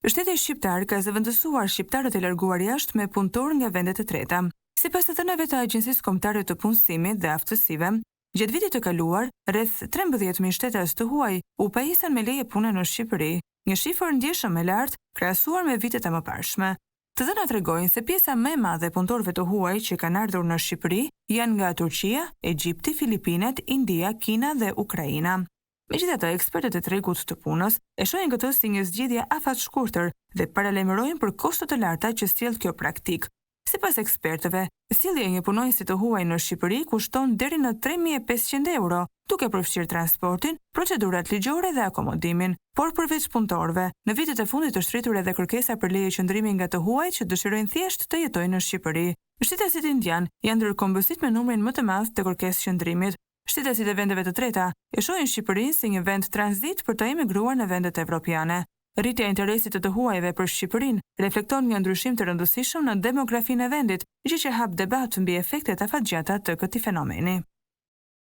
Shteti shqiptar ka zëvendësuar shqiptarët e larguar jashtë me punëtor nga vendet e treta. Sipas të thënave të Agjencisë Kombëtare të Punësimit dhe Aftësive, gjatë vitit të kaluar, rreth 13.000 shtetas të huaj u pajisën me leje pune në Shqipëri, një shifër ndjeshëm e lartë krahasuar me vitet e mëparshme. Të dhënat tregojnë se pjesa më e madhe e punëtorëve të huaj që kanë ardhur në Shqipëri janë nga Turqia, Egjipti, Filipinet, India, Kina dhe Ukraina. Megjithatë, ekspertët e tregut të punës e shohin këtë si një zgjidhje afat-shkurtër dhe paralajmërojnë për kosto të larta që sjell kjo praktikë. Sipas ekspertëve, sjellja e një punonjësi të huaj në Shqipëri kushton deri në 3.500 euro, duke përfshirë transportin, procedurat ligjore dhe akomodimin. Por përveç punëtorëve, në vitet e fundit është rritur edhe kërkesa për leje qëndrimi nga të huajt që dëshirojnë thjesht të jetojnë në Shqipëri. Shtetasit indian janë ndër kombësit me numrin më të madh të kërkesë qëndrimit. Shtetasit e vendeve të treta e shohin Shqipërinë si një vend tranzit për të emigruar në vendet evropiane. Rritja e interesit të huajve për Shqipërinë reflekton një ndryshim të rëndësishëm në demografinë e vendit, gjë që hap debat mbi efektet afatgjata të këtij fenomeni.